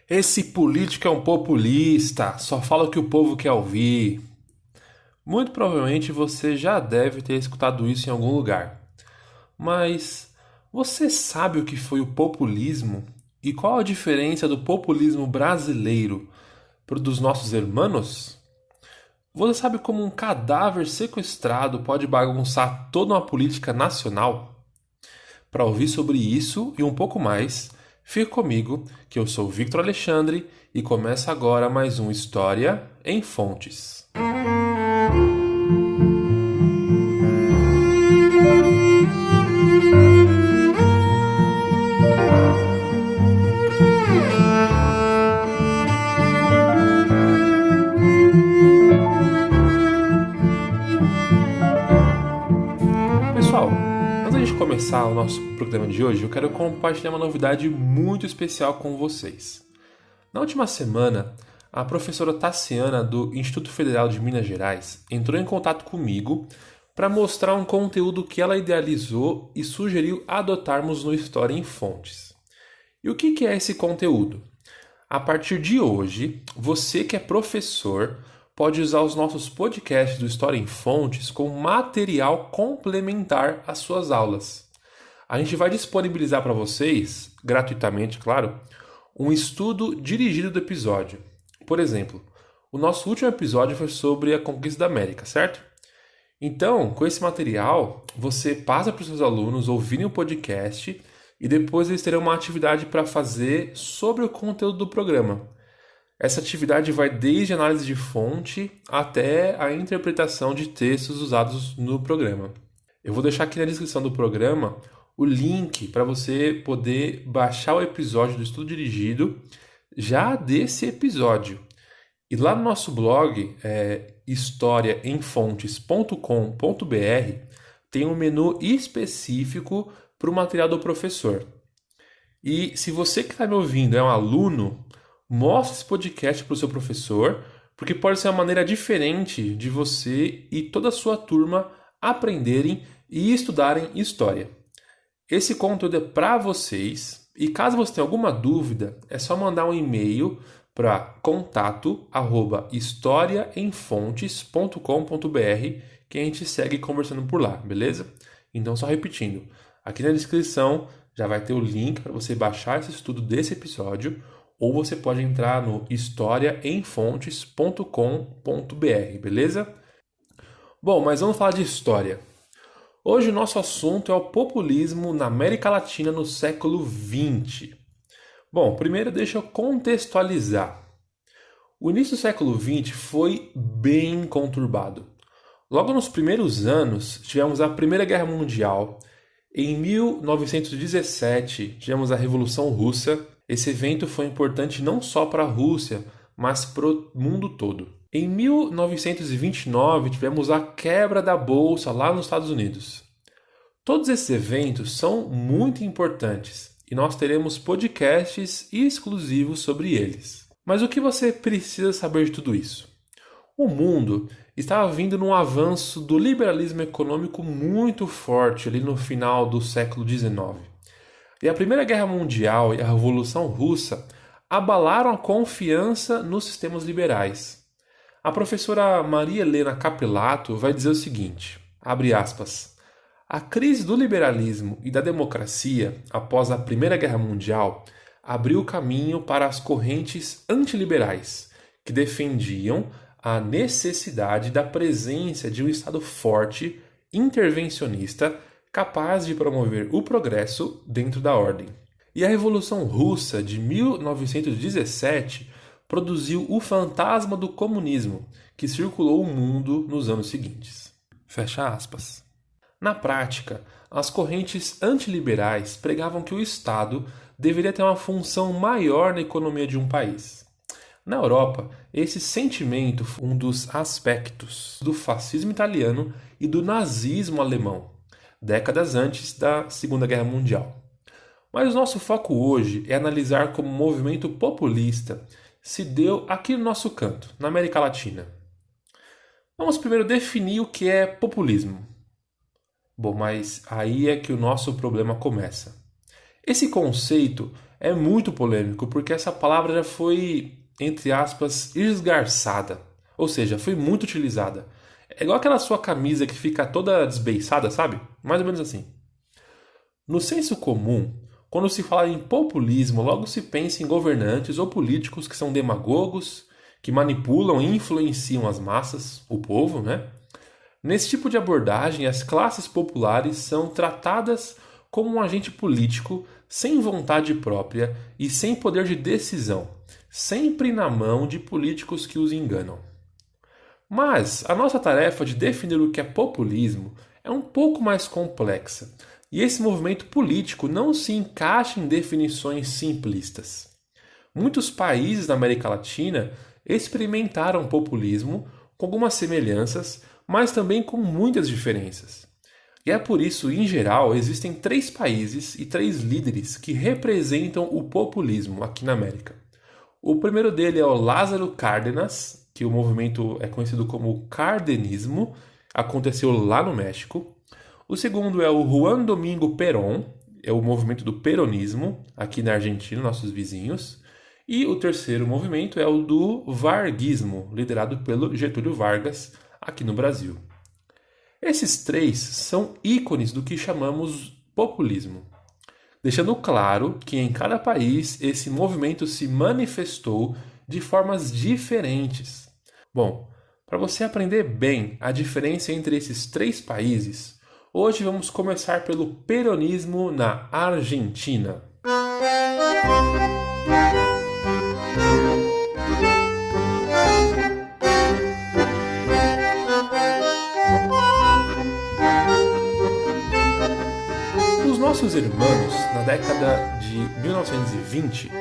Esse político é um populista, só fala o que o povo quer ouvir. Muito provavelmente você já deve ter escutado isso em algum lugar. Mas você sabe o que foi o populismo? E qual a diferença do populismo brasileiro para o dos nossos hermanos? Você sabe como um cadáver sequestrado pode bagunçar toda uma política nacional? Para ouvir sobre isso e um pouco mais, fique comigo, que eu sou Victor Alexandre e começa agora mais um História em Fontes. Pessoal, antes de começar o nosso programa de hoje, eu quero compartilhar uma novidade muito especial com vocês. Na última semana, a professora Tassiana, do Instituto Federal de Minas Gerais, entrou em contato comigo para mostrar um conteúdo que ela idealizou e sugeriu adotarmos no História em Fontes. E o que é esse conteúdo? A partir de hoje, você que é professor pode usar os nossos podcasts do História em Fontes como material complementar às suas aulas. A gente vai disponibilizar para vocês, gratuitamente, claro, um estudo dirigido do episódio. Por exemplo, o nosso último episódio foi sobre a conquista da América, certo? Então, com esse material, você passa para os seus alunos ouvirem o podcast e depois eles terão uma atividade para fazer sobre o conteúdo do programa. Essa atividade vai desde análise de fonte até a interpretação de textos usados no programa. Eu vou deixar aqui na descrição do programa o link para você poder baixar o episódio do estudo dirigido já desse episódio. E lá no nosso blog, historiaemfontes.com.br, tem um menu específico para o material do professor. E se você que está me ouvindo é um aluno, mostre esse podcast para o seu professor, porque pode ser uma maneira diferente de você e toda a sua turma aprenderem e estudarem história. Esse conteúdo é para vocês e caso você tenha alguma dúvida, é só mandar um e-mail para contato@historiaemfontes.com.br que a gente segue conversando por lá, beleza? Então, só repetindo, aqui na descrição já vai ter o link para você baixar esse estudo desse episódio ou você pode entrar no historiaemfontes.com.br, beleza? Bom, mas vamos falar de história. Hoje o nosso assunto é o populismo na América Latina no século XX. Bom, primeiro deixa eu contextualizar. O início do século XX foi bem conturbado. Logo nos primeiros anos, tivemos a Primeira Guerra Mundial. Em 1917, tivemos a Revolução Russa. Esse evento foi importante não só para a Rússia, mas para o mundo todo. Em 1929, tivemos a quebra da Bolsa lá nos Estados Unidos. Todos esses eventos são muito importantes e nós teremos podcasts exclusivos sobre eles. Mas o que você precisa saber de tudo isso? O mundo estava vindo num avanço do liberalismo econômico muito forte ali no final do século XIX. E a Primeira Guerra Mundial e a Revolução Russa abalaram a confiança nos sistemas liberais. A professora Maria Helena Capilato vai dizer o seguinte, abre aspas, a crise do liberalismo e da democracia após a Primeira Guerra Mundial abriu caminho para as correntes antiliberais, que defendiam a necessidade da presença de um Estado forte, intervencionista, capaz de promover o progresso dentro da ordem. E a Revolução Russa de 1917 produziu o fantasma do comunismo, que circulou o mundo nos anos seguintes. Fecha aspas. Na prática, as correntes antiliberais pregavam que o Estado deveria ter uma função maior na economia de um país. Na Europa, esse sentimento foi um dos aspectos do fascismo italiano e do nazismo alemão, décadas antes da Segunda Guerra Mundial. Mas o nosso foco hoje é analisar como o movimento populista se deu aqui no nosso canto, na América Latina. Vamos primeiro definir o que é populismo. Bom, mas aí é que o nosso problema começa. Esse conceito é muito polêmico, porque essa palavra já foi, entre aspas, esgarçada. Ou seja, foi muito utilizada. É igual aquela sua camisa que fica toda desbeiçada, sabe? Mais ou menos assim. No senso comum, quando se fala em populismo, logo se pensa em governantes ou políticos que são demagogos, que manipulam e influenciam as massas, o povo, né? Nesse tipo de abordagem, as classes populares são tratadas como um agente político sem vontade própria e sem poder de decisão, sempre na mão de políticos que os enganam. Mas a nossa tarefa de definir o que é populismo é um pouco mais complexa, e esse movimento político não se encaixa em definições simplistas. Muitos países da América Latina experimentaram populismo com algumas semelhanças, mas também com muitas diferenças. E é por isso, em geral, existem 3 países e 3 líderes que representam o populismo aqui na América. O primeiro dele é o Lázaro Cárdenas, que o movimento é conhecido como cardenismo, aconteceu lá no México. O segundo é o Juan Domingo Perón, é o movimento do peronismo, aqui na Argentina, nossos vizinhos. E o terceiro movimento é o do varguismo, liderado pelo Getúlio Vargas, aqui no Brasil. Esses 3 são ícones do que chamamos populismo, deixando claro que em cada país esse movimento se manifestou de formas diferentes. Bom, para você aprender bem a diferença entre esses 3 países, hoje vamos começar pelo peronismo na Argentina. Os nossos irmãos, na década de 1920,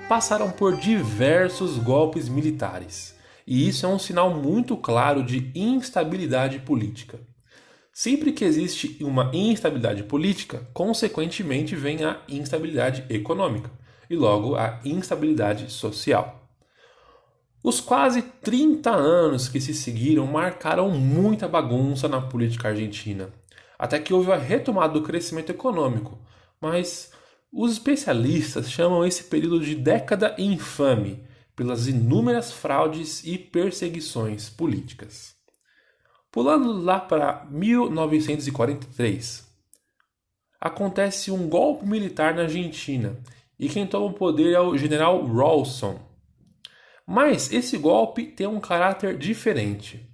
passaram por diversos golpes militares, e isso é um sinal muito claro de instabilidade política. Sempre que existe uma instabilidade política, consequentemente vem a instabilidade econômica e logo a instabilidade social. Os quase 30 anos que se seguiram marcaram muita bagunça na política argentina, até que houve a retomada do crescimento econômico, mas os especialistas chamam esse período de década infame pelas inúmeras fraudes e perseguições políticas. Pulando lá para 1943, acontece um golpe militar na Argentina e quem toma o poder é o general Rawson. Mas esse golpe tem um caráter diferente.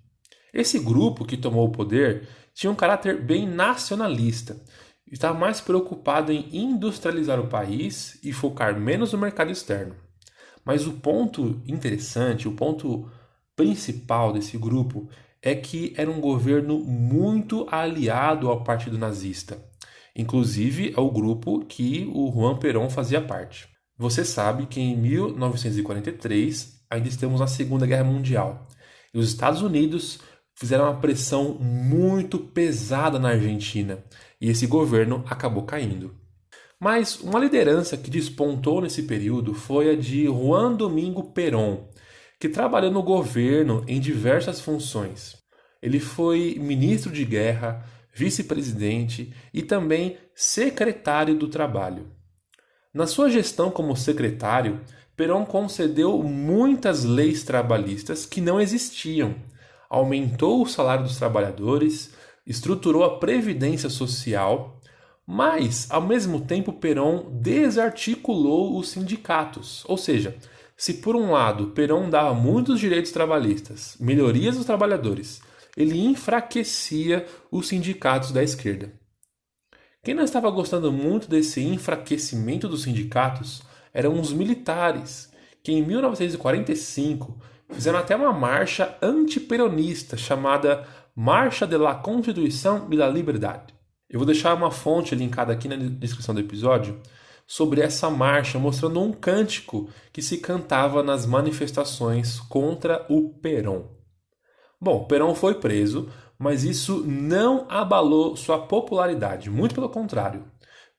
Esse grupo que tomou o poder tinha um caráter bem nacionalista e estava mais preocupado em industrializar o país e focar menos no mercado externo. Mas o ponto interessante, o ponto principal desse grupo é que era um governo muito aliado ao Partido Nazista. Inclusive ao grupo que o Juan Perón fazia parte. Você sabe que em 1943 ainda estamos na Segunda Guerra Mundial. E os Estados Unidos fizeram uma pressão muito pesada na Argentina. E esse governo acabou caindo. Mas uma liderança que despontou nesse período foi a de Juan Domingo Perón, que trabalhou no governo em diversas funções. Ele foi ministro de guerra, vice-presidente e também secretário do trabalho. Na sua gestão como secretário, Perón concedeu muitas leis trabalhistas que não existiam, aumentou o salário dos trabalhadores, estruturou a previdência social, mas, ao mesmo tempo, Perón desarticulou os sindicatos, ou seja, se por um lado Perón dava muitos direitos trabalhistas, melhorias aos trabalhadores, ele enfraquecia os sindicatos da esquerda. Quem não estava gostando muito desse enfraquecimento dos sindicatos eram os militares, que em 1945 fizeram até uma marcha antiperonista chamada Marcha de la Constituição y la Liberdade. Eu vou deixar uma fonte linkada aqui na descrição do episódio sobre essa marcha, mostrando um cântico que se cantava nas manifestações contra o Perón. Bom, Perón foi preso, mas isso não abalou sua popularidade, muito pelo contrário.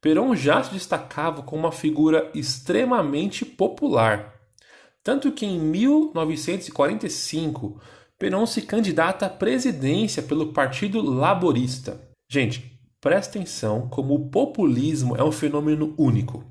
Perón já se destacava como uma figura extremamente popular. Tanto que em 1945, Perón se candidata à presidência pelo Partido Laborista. Gente, presta atenção como o populismo é um fenômeno único.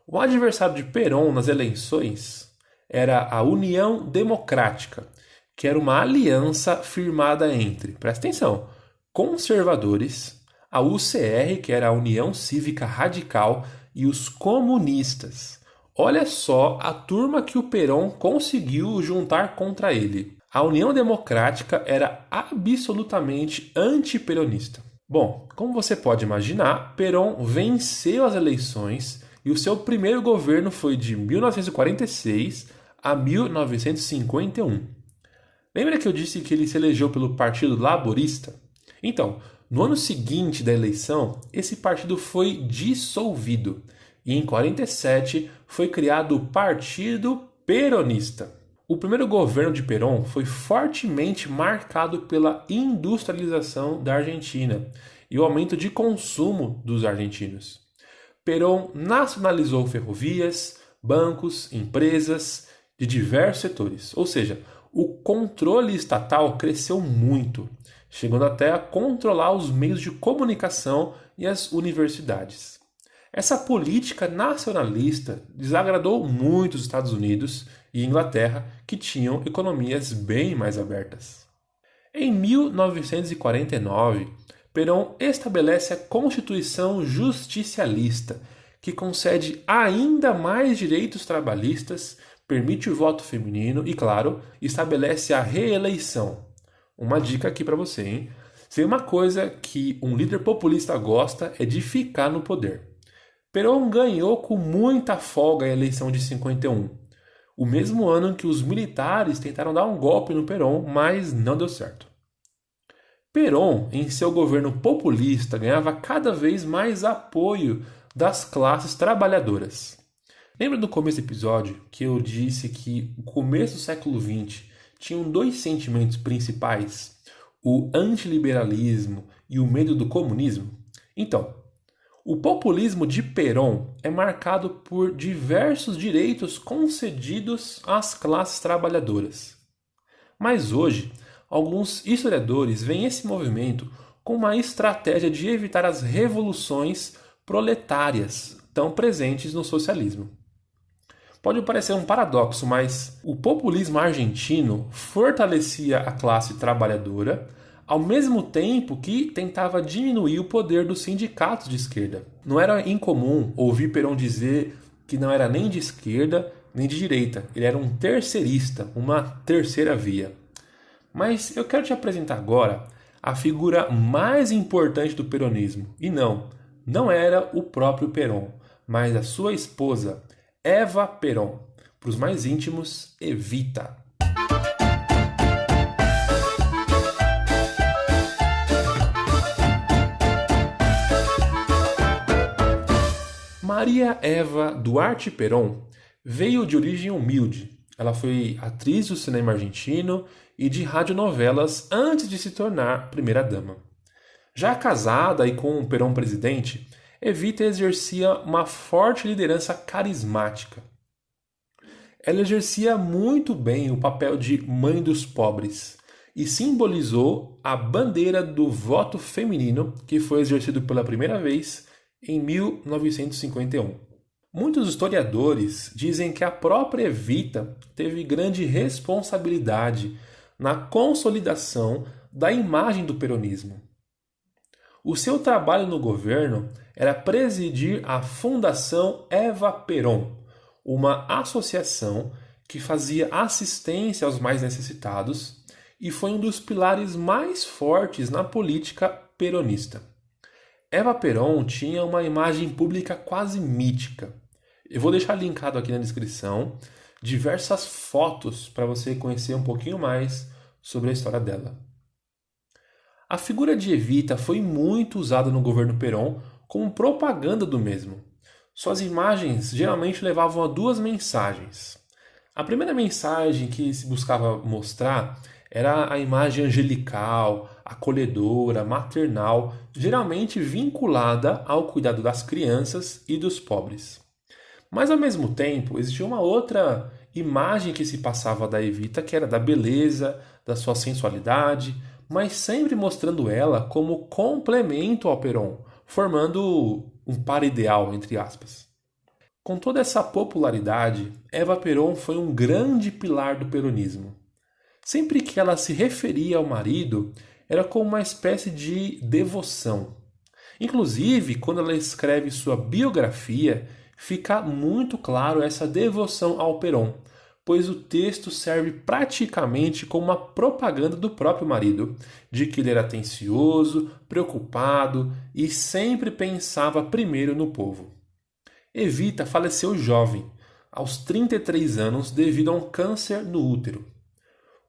O adversário de Perón nas eleições era a União Democrática, que era uma aliança firmada entre, presta atenção, conservadores, a UCR, que era a União Cívica Radical, e os comunistas. Olha só a turma que o Perón conseguiu juntar contra ele. A União Democrática era absolutamente antiperonista. Bom, como você pode imaginar, Perón venceu as eleições e o seu primeiro governo foi de 1946 a 1951. Lembra que eu disse que ele se elegeu pelo Partido Laborista? Então, no ano seguinte da eleição, esse partido foi dissolvido e em 47 foi criado o Partido Peronista. O primeiro governo de Perón foi fortemente marcado pela industrialização da Argentina e o aumento de consumo dos argentinos. Perón nacionalizou ferrovias, bancos, empresas de diversos setores, ou seja, o controle estatal cresceu muito, chegando até a controlar os meios de comunicação e as universidades. Essa política nacionalista desagradou muito os Estados Unidos e Inglaterra, que tinham economias bem mais abertas. Em 1949, Perón estabelece a Constituição Justicialista, que concede ainda mais direitos trabalhistas, permite o voto feminino e, claro, estabelece a reeleição. Uma dica aqui para você, hein? Se tem uma coisa que um líder populista gosta é de ficar no poder. Perón ganhou com muita folga a eleição de 51, o mesmo ano em que os militares tentaram dar um golpe no Perón, mas não deu certo. Perón, em seu governo populista, ganhava cada vez mais apoio das classes trabalhadoras. Lembra do começo do episódio que eu disse que o começo do século XX tinham dois sentimentos principais, o antiliberalismo e o medo do comunismo? Então, o populismo de Perón é marcado por diversos direitos concedidos às classes trabalhadoras. Mas hoje, alguns historiadores veem esse movimento como uma estratégia de evitar as revoluções proletárias tão presentes no socialismo. Pode parecer um paradoxo, mas o populismo argentino fortalecia a classe trabalhadora ao mesmo tempo que tentava diminuir o poder dos sindicatos de esquerda. Não era incomum ouvir Perón dizer que não era nem de esquerda nem de direita, ele era um terceirista, uma terceira via. Mas eu quero te apresentar agora a figura mais importante do peronismo. E não era o próprio Perón, mas a sua esposa, Eva Perón. Para os mais íntimos, Evita. Maria Eva Duarte Perón veio de origem humilde. Ela foi atriz do cinema argentino e de radionovelas antes de se tornar primeira-dama. Já casada e com o Perón presidente, Evita exercia uma forte liderança carismática. Ela exercia muito bem o papel de mãe dos pobres e simbolizou a bandeira do voto feminino que foi exercido pela primeira vez em 1951. Muitos historiadores dizem que a própria Evita teve grande responsabilidade na consolidação da imagem do peronismo. O seu trabalho no governo era presidir a Fundação Eva Perón, uma associação que fazia assistência aos mais necessitados e foi um dos pilares mais fortes na política peronista. Eva Perón tinha uma imagem pública quase mítica. Eu vou deixar linkado aqui na descrição diversas fotos para você conhecer um pouquinho mais sobre a história dela. A figura de Evita foi muito usada no governo Perón como propaganda do mesmo. Suas imagens geralmente levavam a duas mensagens. A primeira mensagem que se buscava mostrar era a imagem angelical, acolhedora, maternal, geralmente vinculada ao cuidado das crianças e dos pobres. Mas ao mesmo tempo, existia uma outra imagem que se passava da Evita, que era da beleza, da sua sensualidade, mas sempre mostrando ela como complemento ao Perón, formando um par ideal, entre aspas. Com toda essa popularidade, Eva Perón foi um grande pilar do peronismo. Sempre que ela se referia ao marido, era como uma espécie de devoção. Inclusive, quando ela escreve sua biografia, fica muito claro essa devoção ao Perón, pois o texto serve praticamente como uma propaganda do próprio marido, de que ele era atencioso, preocupado e sempre pensava primeiro no povo. Evita faleceu jovem, aos 33 anos, devido a um câncer no útero.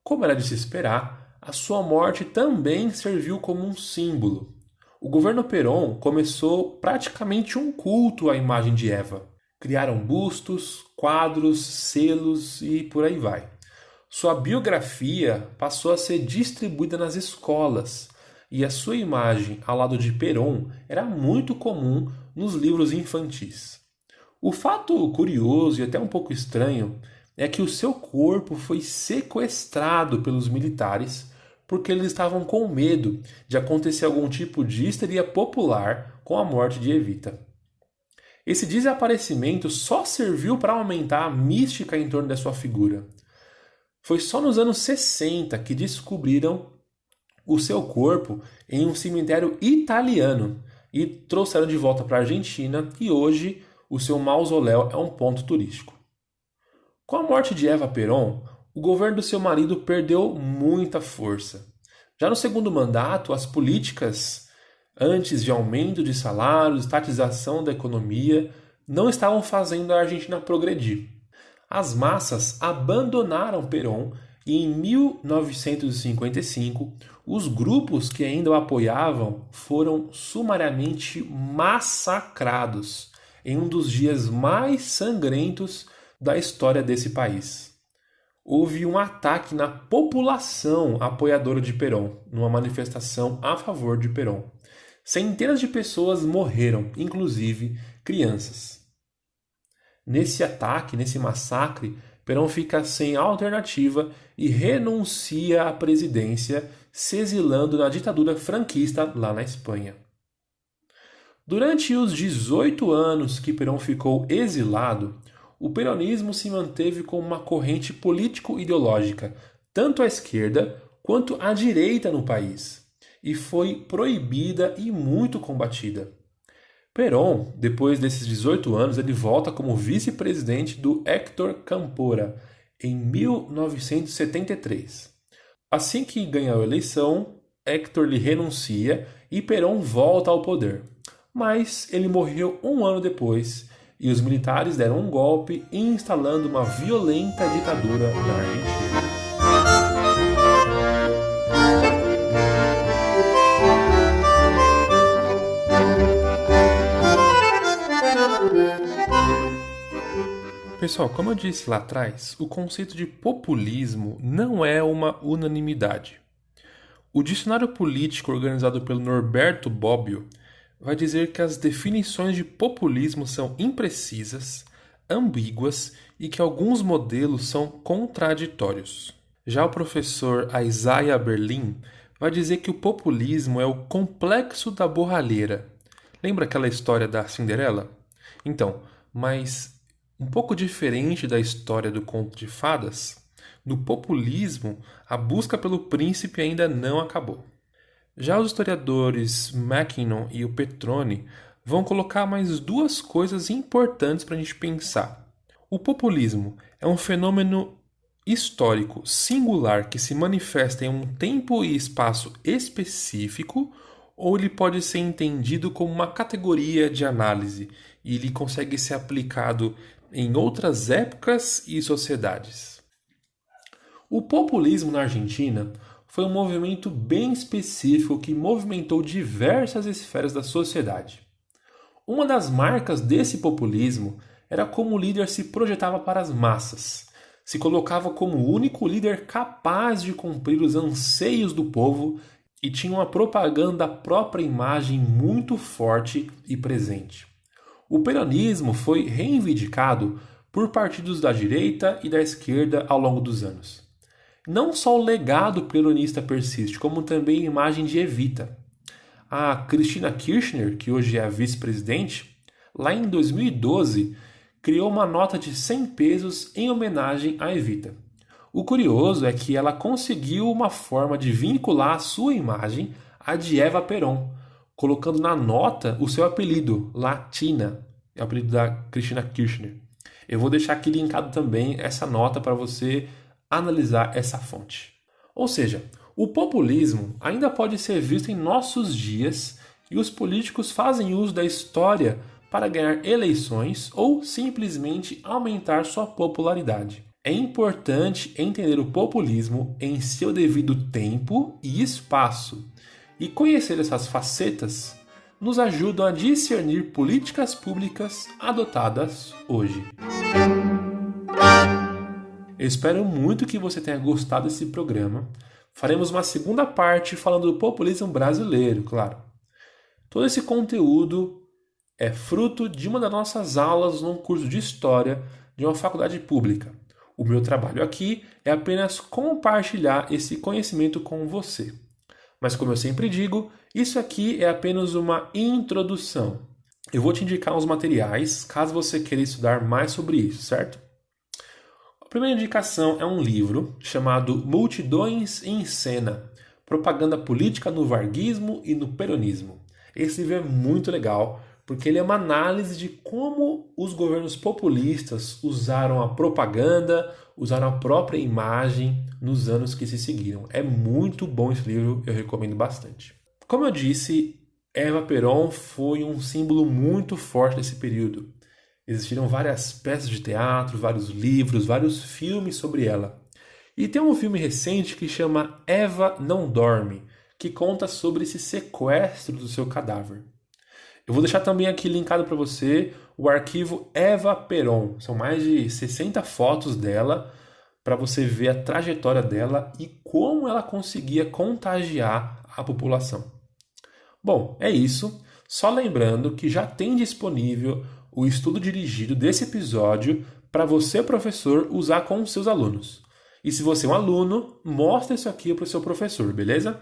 Como era de se esperar, a sua morte também serviu como um símbolo. O governo Perón começou praticamente um culto à imagem de Eva. Criaram bustos, quadros, selos e por aí vai. Sua biografia passou a ser distribuída nas escolas e a sua imagem ao lado de Perón era muito comum nos livros infantis. O fato curioso e até um pouco estranho é que o seu corpo foi sequestrado pelos militares porque eles estavam com medo de acontecer algum tipo de histeria popular com a morte de Evita. Esse desaparecimento só serviu para aumentar a mística em torno da sua figura. Foi só nos anos 60 que descobriram o seu corpo em um cemitério italiano e trouxeram de volta para a Argentina, e hoje o seu mausoléu é um ponto turístico. Com a morte de Eva Perón, o governo do seu marido perdeu muita força. Já no segundo mandato, as políticas antes de aumento de salários, estatização da economia, não estavam fazendo a Argentina progredir. As massas abandonaram Perón e em 1955, os grupos que ainda o apoiavam foram sumariamente massacrados em um dos dias mais sangrentos da história desse país. Houve um ataque na população apoiadora de Perón, numa manifestação a favor de Perón. Centenas de pessoas morreram, inclusive crianças. Nesse ataque, nesse massacre, Perón fica sem alternativa e renuncia à presidência, se exilando na ditadura franquista lá na Espanha. Durante os 18 anos que Perón ficou exilado, o peronismo se manteve como uma corrente político-ideológica, tanto à esquerda quanto à direita no país, e foi proibida e muito combatida. Perón, depois desses 18 anos, ele volta como vice-presidente do Héctor Cámpora, em 1973. Assim que ganha a eleição, Héctor lhe renuncia e Perón volta ao poder. Mas ele morreu um ano depois e os militares deram um golpe, instalando uma violenta ditadura na Argentina. Pessoal, como eu disse lá atrás, o conceito de populismo não é uma unanimidade. O dicionário político organizado pelo Norberto Bobbio vai dizer que as definições de populismo são imprecisas, ambíguas e que alguns modelos são contraditórios. Já o professor Isaiah Berlin vai dizer que o populismo é o complexo da borralheira. Lembra aquela história da Cinderela? Então, mas um pouco diferente da história do conto de fadas, no populismo, a busca pelo príncipe ainda não acabou. Já os historiadores Mackinnon e o Petrone vão colocar mais duas coisas importantes para a gente pensar. O populismo é um fenômeno histórico singular que se manifesta em um tempo e espaço específico, ou ele pode ser entendido como uma categoria de análise e ele consegue ser aplicado em outras épocas e sociedades. O populismo na Argentina foi um movimento bem específico que movimentou diversas esferas da sociedade. Uma das marcas desse populismo era como o líder se projetava para as massas, se colocava como o único líder capaz de cumprir os anseios do povo e tinha uma propaganda da própria imagem muito forte e presente. O peronismo foi reivindicado por partidos da direita e da esquerda ao longo dos anos. Não só o legado peronista persiste, como também a imagem de Evita. A Cristina Kirchner, que hoje é a vice-presidente, lá em 2012, criou uma nota de 100 pesos em homenagem a Evita. O curioso é que ela conseguiu uma forma de vincular a sua imagem à de Eva Peron, colocando na nota o seu apelido, Latina, é o apelido da Cristina Kirchner. Eu vou deixar aqui linkado também essa nota para você analisar essa fonte. Ou seja, o populismo ainda pode ser visto em nossos dias e os políticos fazem uso da história para ganhar eleições ou simplesmente aumentar sua popularidade. É importante entender o populismo em seu devido tempo e espaço, e conhecer essas facetas nos ajudam a discernir políticas públicas adotadas hoje. Eu espero muito que você tenha gostado desse programa. Faremos uma segunda parte falando do populismo brasileiro, claro. Todo esse conteúdo é fruto de uma das nossas aulas num curso de História de uma faculdade pública. O meu trabalho aqui é apenas compartilhar esse conhecimento com você. Mas como eu sempre digo, isso aqui é apenas uma introdução. Eu vou te indicar uns materiais caso você queira estudar mais sobre isso, certo? A primeira indicação é um livro chamado Multidões em Cena, Propaganda Política no Varguismo e no Peronismo. Esse livro é muito legal, porque ele é uma análise de como os governos populistas usaram a propaganda, usaram a própria imagem nos anos que se seguiram. É muito bom esse livro, eu recomendo bastante. Como eu disse, Eva Peron foi um símbolo muito forte nesse período. Existiram várias peças de teatro, vários livros, vários filmes sobre ela. E tem um filme recente que chama Eva Não Dorme, que conta sobre esse sequestro do seu cadáver. Eu vou deixar também aqui linkado para você o arquivo Eva Peron. São mais de 60 fotos dela para você ver a trajetória dela e como ela conseguia contagiar a população. Bom, é isso. Só lembrando que já tem disponível o estudo dirigido desse episódio para você, professor, usar com os seus alunos. E se você é um aluno, mostre isso aqui para o seu professor, beleza?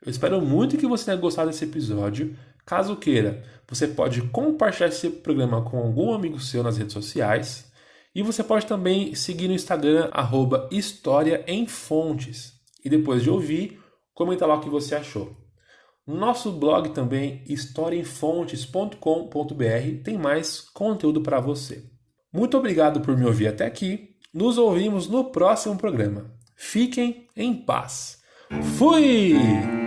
Eu espero muito que você tenha gostado desse episódio. Caso queira, você pode compartilhar esse programa com algum amigo seu nas redes sociais. E você pode também seguir no Instagram, @História em Fontes. E depois de ouvir, comenta lá o que você achou. No nosso blog também, historiaemfontes.com.br, tem mais conteúdo para você. Muito obrigado por me ouvir até aqui. Nos ouvimos no próximo programa. Fiquem em paz. Fui!